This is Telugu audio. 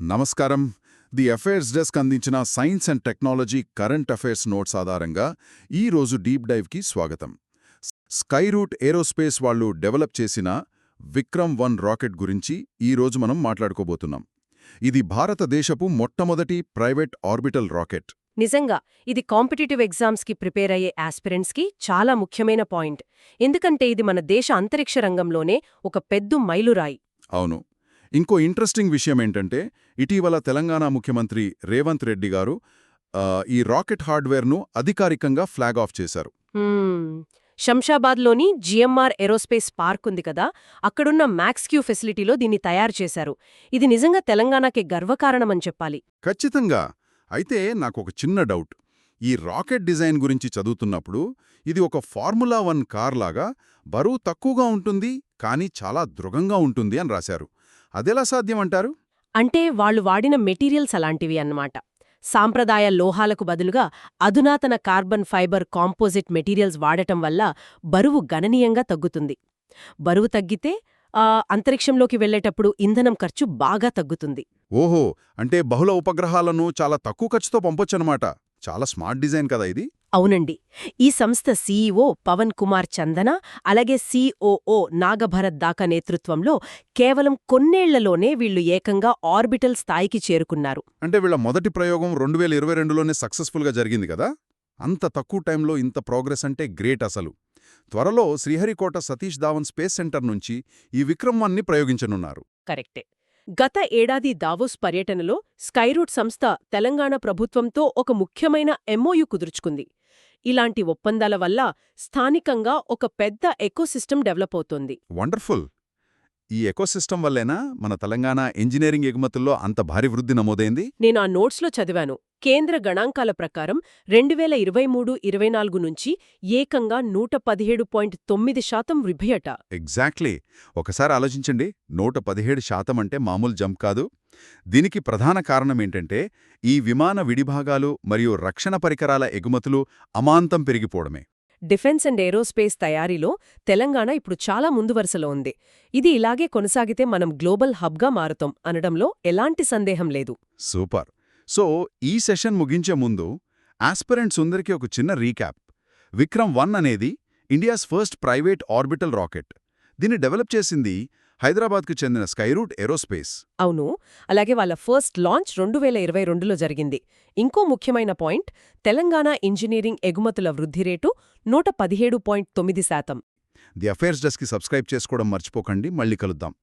నమస్కారం. ది అఫైర్స్ డెస్క్ అందించిన science and technology current affairs notes ఆధారంగా ఈ రోజు డీప్ డైవ్కి స్వాగతం. స్కైరూట్ ఏరోస్పేస్ వాళ్ళు డెవలప్ చేసిన విక్రమ్-1 రాకెట్ గురించి ఈ రోజు మనం మాట్లాడుకోబోతున్నాం. ఇది భారతదేశపు మొట్టమొదటి ప్రైవేట్ ఆర్బిటల్ రాకెట్. నిజంగా ఇది కాంపిటిటివ్ ఎగ్జామ్స్కి ప్రిపేర్ అయ్యే ఆస్పిరెంట్స్కి చాలా ముఖ్యమైన పాయింట్. ఎందుకంటే ఇది మన దేశ అంతరిక్ష రంగంలోనే ఒక పెద్ద మైలురాయి. అవును. ఇంకో ఇంట్రెస్టింగ్ విషయం ఏంటంటే, ఇటీవల తెలంగాణ ముఖ్యమంత్రి రేవంత్ రెడ్డి గారు ఈ రాకెట్ హార్డ్వేర్ను అధికారికంగా ఫ్లాగ్ ఆఫ్ చేశారు. శంషాబాద్లోని జిఎంఆర్ ఏరోస్పేస్ పార్క్ ఉంది కదా, అక్కడున్న మ్యాక్స్క్యూ ఫెసిలిటీలో దీన్ని తయారు చేశారు. ఇది నిజంగా తెలంగాణకి గర్వకారణమని చెప్పాలి. ఖచ్చితంగా. అయితే నాకొక చిన్న డౌట్. ఈ రాకెట్ డిజైన్ గురించి చదువుతున్నప్పుడు ఇది ఒక ఫార్ములా-1 కార్ లాగా బరువు తక్కువగా ఉంటుంది, కానీ చాలా దృఢంగా ఉంటుంది అని రాశారు. అదెలా సాధ్యమంటారు? అంటే వాళ్ళు వాడిన మెటీరియల్స్ అలాంటివి అన్నమాట. సాంప్రదాయ లోహాలకు బదులుగా అధునాతన కార్బన్ ఫైబర్ కాంపోజిట్ మెటీరియల్స్ వాడటం వల్ల బరువు గణనీయంగా తగ్గుతుంది. బరువు తగ్గితే అంతరిక్షంలోకి వెళ్లేటప్పుడు ఇంధనం ఖర్చు బాగా తగ్గుతుంది. ఓహో, అంటే బహుళ ఉపగ్రహాలను చాలా తక్కువ ఖర్చుతో పంపొచ్చనమాట. చాలా స్మార్ట్ డిజైన్ కదా ఇది. అవునండి. ఈ సంస్థ సీఈఓ పవన్ కుమార్ చందన, అలాగే సిఓఓ నాగభరత్ దాకా నేతృత్వంలో కేవలం కొన్నేళ్లలోనే వీళ్లు ఏకంగా ఆర్బిటల్ స్థాయికి చేరుకున్నారు. అంటే వీళ్ళ మొదటి ప్రయోగం 2022లోనే సక్సెస్ఫుల్గా జరిగింది కదా. అంత తక్కువ టైంలో ఇంత ప్రోగ్రెస్ అంటే గ్రేట్ అసలు. త్వరలో శ్రీహరికోట సతీష్ ధావన్ స్పేస్ సెంటర్ నుంచి ఈ విక్రమ్-1ని ప్రయోగించనున్నారు. కరెక్టే. గత ఏడాది దావోస్ పర్యటనలో స్కైరూట్ సంస్థ తెలంగాణ ప్రభుత్వంతో ఒక ముఖ్యమైన ఎంఓయు కుదుర్చుకుంది. ఇలాంటి ఒప్పందాల వల్ల స్థానికంగా ఒక పెద్ద ఎకోసిస్టమ్ డెవలప్ అవుతోంది. వండర్ఫుల్. ఈ ఎకోసిస్టమ్ వల్లేనా మన తెలంగాణ ఇంజనీరింగ్ ఎగుమతుల్లో అంత భారీ వృద్ధి నమోదైంది? నేను ఆ నోట్స్లో చదివాను. కేంద్ర గణాంకాల ప్రకారం 2023-24 నుంచి ఏకంగా 117.9% వృద్ధియట. ఎగ్జాక్ట్లీ. ఒకసారి ఆలోచించండి, 117% అంటే మామూలు జంప్ కాదు. దీనికి ప్రధాన కారణమేంటంటే ఈ విమాన విడిభాగాలు మరియు రక్షణ పరికరాల ఎగుమతులు అమాంతం పెరిగిపోవడమే. డిఫెన్స్ అండ్ ఏరోస్పేస్ తయారీలో తెలంగాణ ఇప్పుడు చాలా ముందు వరుసలో ఉంది. ఇది ఇలాగే కొనసాగితే మనం గ్లోబల్ హబ్గా మారుతాం అనడంలో ఎలాంటి సందేహం లేదు. సూపర్. సో ఈ సెషన్ ముగించే ముందు ఆస్పిరెంట్స్ అందరికీ ఒక చిన్న రీక్యాప్. విక్రమ్-1 అనేది India's first private orbital rocket. దీన్ని డెవలప్ చేసింది హైదరాబాద్కు చెందిన స్కైరూట్ ఏరోస్పేస్. అవును. అలాగే వాళ్ళ ఫస్ట్ లాంచ్ 2022లో జరిగింది. ఇంకో ముఖ్యమైన పాయింట్, తెలంగాణ ఇంజనీరింగ్ ఎగుమతుల వృద్ధి రేటు 117.9%. ది అఫైర్స్ డెస్క్కి సబ్స్క్రైబ్ చేసుకోవడం మర్చిపోకండి. మళ్ళీ కలుద్దాం.